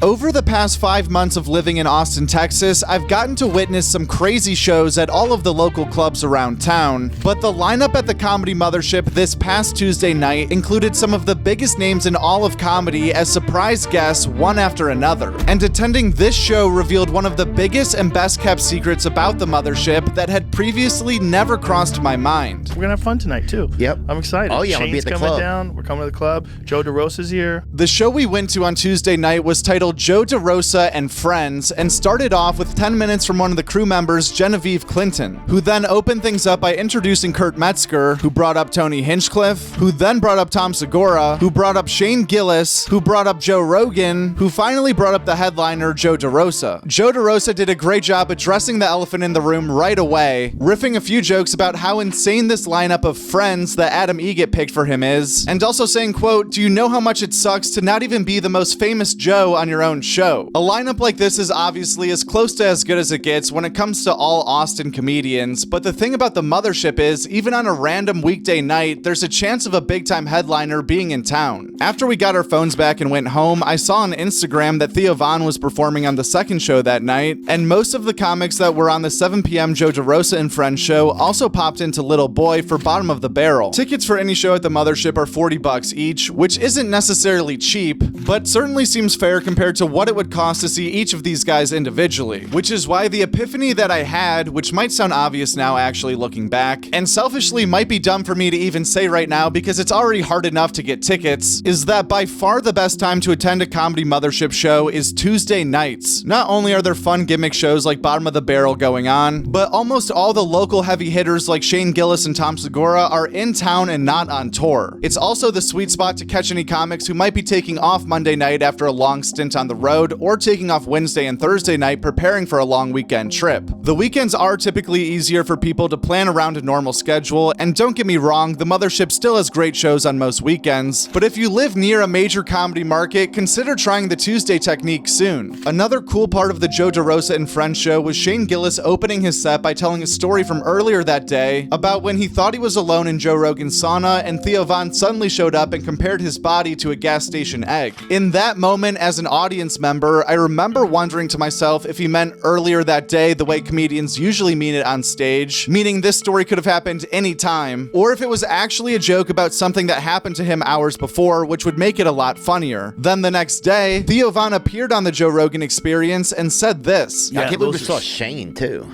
Over the past 5 months of living in Austin, Texas, I've gotten to witness some crazy shows at all of the local clubs around town, but the lineup at the Comedy Mothership this past Tuesday night included some of the biggest names in all of comedy as surprise guests one after another. And attending this show revealed one of the biggest and best kept secrets about the Mothership that had previously never crossed my mind. We're gonna have fun tonight too. Yep. I'm excited. Oh yeah, Shane's we'll be at the coming club. down. We're coming to the club. Joe Derosa's here. The show we went to on Tuesday night was titled Joe Derosa and Friends and started off with 10 minutes from one of the crew members, Genevieve Clinton, who then opened things up by introducing Kurt Metzger, who brought up Tony Hinchcliffe, who then brought up Tom Segura, who brought up Shane Gillis, who brought up Joe Rogan, who finally brought up the headliner, Joe Derosa. Joe Derosa did a great job addressing the elephant in the room right away, riffing a few jokes about how insane this lineup of friends that Adam Egget picked for him is, and also saying, quote, "Do you know how much it sucks to not even be the most famous Joe on your own show?" A lineup like this is obviously as close to as good as it gets when it comes to all Austin comedians, but the thing about the Mothership is, even on a random weekday night, there's a chance of a big-time headliner being in town. After we got our phones back and went home, I saw on Instagram that Theo Von was performing on the second show that night, and most of the comics that were on the 7 p.m. Joe Derosa and Friends show also popped into Little Boy for Bottom of the Barrel. Tickets for any show at the Mothership are $40 each, which isn't necessarily cheap, but certainly seems fair compared to what it would cost to see each of these guys individually, which is why the epiphany that I had, which might sound obvious now actually looking back, and selfishly might be dumb for me to even say right now because it's already hard enough to get tickets, is that by far the best time to attend a Comedy Mothership show is Tuesday nights. Not only are there fun gimmick shows like Bottom of the Barrel going on, but almost all the local heavy hitters like Shane Gillis and Tom Segura are in town and not on tour. It's also the sweet spot to catch any comics who might be taking off Monday night after a long stint on the road, or taking off Wednesday and Thursday night preparing for a long weekend trip. The weekends are typically easier for people to plan around a normal schedule, and don't get me wrong, the Mothership still has great shows on most weekends, but if you live near a major comedy market, consider trying the Tuesday technique soon. Another cool part of the Joe Derosa and Friends show was Shane Gillis opening his set by telling a story from earlier that day about when he thought he was alone in Joe Rogan's sauna and Theo Von suddenly showed up and compared his body to a gas station egg. In that moment, as an audience member, I remember wondering to myself if he meant earlier that day the way comedians usually mean it on stage, meaning this story could have happened any time, or if it was actually a joke about something that happened to him hours before, which would make it a lot funnier. Then the next day, Theo Von appeared on the Joe Rogan Experience and said this. I can't believe we saw Shane too.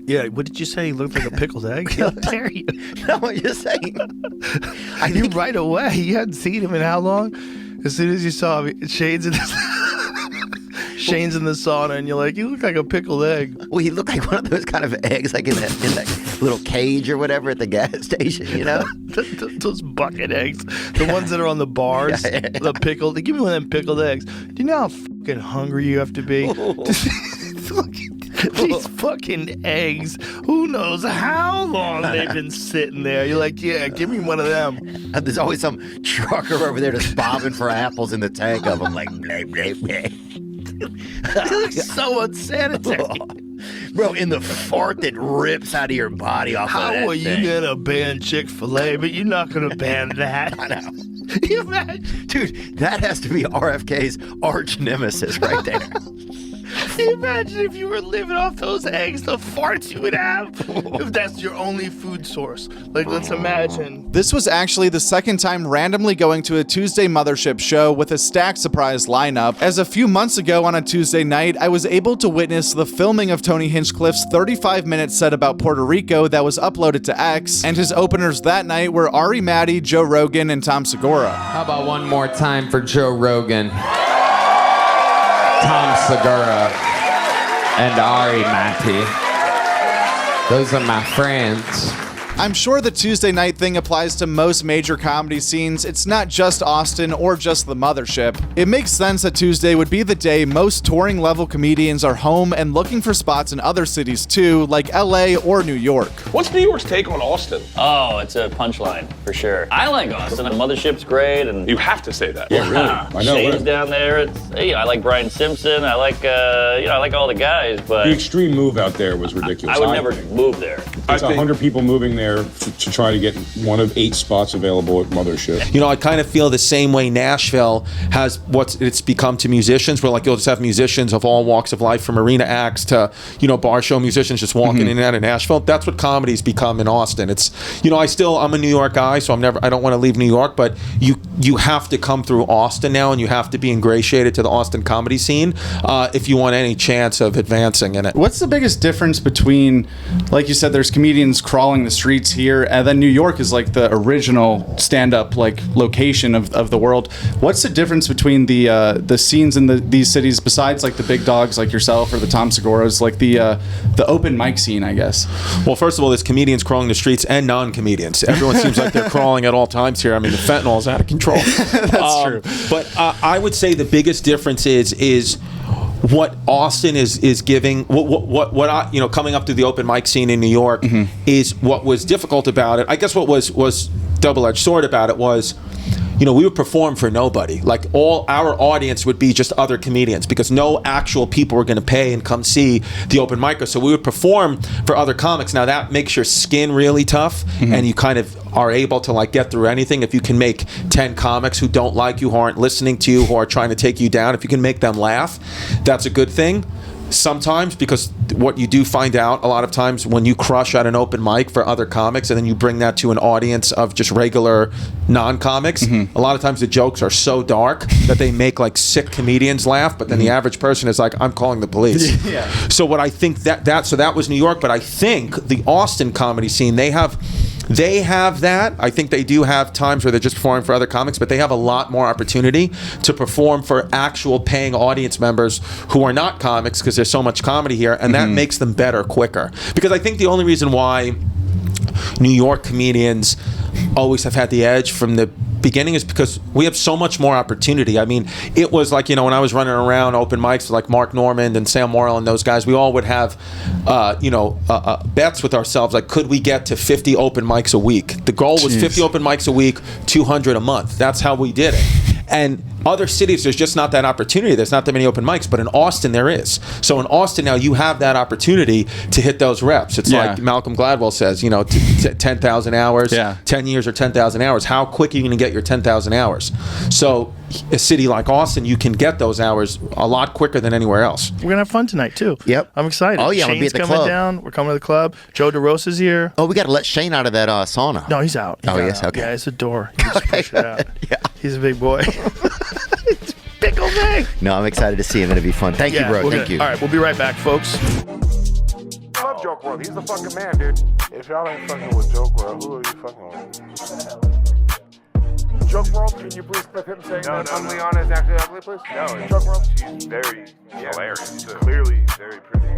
Yeah, what did you say? He looked like a pickled egg? How dare you? No, I'm just saying. I knew right away. You hadn't seen him in how long? As soon as you saw him, Shane's in Shane's in the sauna, and you're like, you look like a pickled egg. Well, he looked like one of those kind of eggs, like in that little cage or whatever at the gas station, you know? Those bucket eggs, the ones that are on the bars, yeah. The pickled. Give me one of them pickled eggs. Do you know how fucking hungry you have to be? These fucking eggs, who knows how long they've been sitting there. You're like, yeah, give me one of them. There's always some trucker over there just bobbing for apples in the tank of them, like, blah, blah, blah. So unsanitary. Bro, in the fart that rips out of your body off How of that are you thing. gonna ban Chick-fil-A, but you're not gonna ban that? I know. You imagine? Dude, that has to be RFK's arch nemesis right there. Imagine if you were living off those eggs, the farts you would have. If that's your only food source. Like, let's imagine. This was actually the second time randomly going to a Tuesday Mothership show with a stacked surprise lineup, as a few months ago on a Tuesday night, I was able to witness the filming of Tony Hinchcliffe's 35-minute set about Puerto Rico that was uploaded to X, and his openers that night were Ari Maddie, Joe Rogan, and Tom Segura. How about one more time for Joe Rogan, Tom Segura, and Ari Maddie. Those are my friends. I'm sure the Tuesday night thing applies to most major comedy scenes. It's not just Austin or just the Mothership. It makes sense that Tuesday would be the day most touring level comedians are home and looking for spots in other cities too, like LA or New York. What's New York's take on Austin? Oh, it's a punchline, for sure. I like Austin. The Mothership's great, and You have to say that. yeah, really. Shane's down there. I like Brian Simpson. I like, I like all the guys, but The extreme move out there was ridiculous. I would never move there. It's 100 people moving there. there to try to get one of 8 spots available at Mothership. You know, I kind of feel the same way Nashville has what it's become to musicians, where like you'll just have musicians of all walks of life, from arena acts to, you know, bar show musicians just walking in and out of Nashville. That's what comedy's become in Austin. It's, you know, I'm a New York guy, so I don't want to leave New York, but you have to come through Austin now, and you have to be ingratiated to the Austin comedy scene if you want any chance of advancing in it. What's the biggest difference between, like you said, there's comedians crawling the streets here, and then New York is like the original stand-up like location of the world. What's the difference between the scenes in these cities, besides like the big dogs like yourself or the Tom Segura's, like the open mic scene, I guess? Well, first of all, there's comedians crawling the streets and non-comedians. Everyone seems like they're crawling at all times here. I mean, the fentanyl is out of control. That's true. But I would say the biggest difference is what Austin is giving. What I, you know, coming up through the open mic scene in New York is what was difficult about it. I guess what was double-edged sword about it was, you know, we would perform for nobody. Like, all our audience would be just other comedians, because no actual people were going to pay and come see the open micer. So we would perform for other comics. Now that makes your skin really tough, and you kind of are able to like get through anything. If you can make 10 comics who don't like you, who aren't listening to you, who are trying to take you down, if you can make them laugh, that's a good thing. Sometimes, because what you do find out a lot of times when you crush at an open mic for other comics and then you bring that to an audience of just regular non-comics, a lot of times the jokes are so dark that they make like sick comedians laugh, but then the average person is like, I'm calling the police. So what I think so that was New York, but I think the Austin comedy scene, they have that. I think they do have times where they're just performing for other comics, but they have a lot more opportunity to perform for actual paying audience members who are not comics, because there's so much comedy here, and that makes them better quicker. Because I think the only reason why New York comedians always have had the edge from the beginning is because we have so much more opportunity. I mean, it was like, you know, when I was running around open mics like Mark Normand and Sam Morrill and those guys, we all would have bets with ourselves, like, could we get to 50 open mics a week? The goal was 50 open mics a week, 200 a month. That's how we did it. And other cities, there's just not that opportunity. There's not that many open mics, but in Austin there is. So in Austin now you have that opportunity to hit those reps. It's like Malcolm Gladwell says, you know, 10,000 hours, 10 years or 10,000 hours. How quick are you going to get your 10,000 hours? So a city like Austin, you can get those hours a lot quicker than anywhere else. We're gonna have fun tonight too. Yep. I'm excited. Oh yeah, I'm gonna be Shane's at the coming club. down. We're coming to the club. Joe Derosa's here. Oh, we got to let Shane out of that sauna. No, he's out. Oh, He's yes, out. okay. Yeah, it's a door. You just push it out. Yeah. He's a big boy. It's a big old thing. No, I'm excited to see him. It'll be fun. Thank you, bro. Thank you. All right, we'll be right back, folks. I love Joke World. He's the fucking man, dude. If y'all ain't fucking with Joke World, who are you fucking with? Joke World, can you please clip him saying that Leon is actually ugly, please? No, Joke World. she's very hilarious. Clearly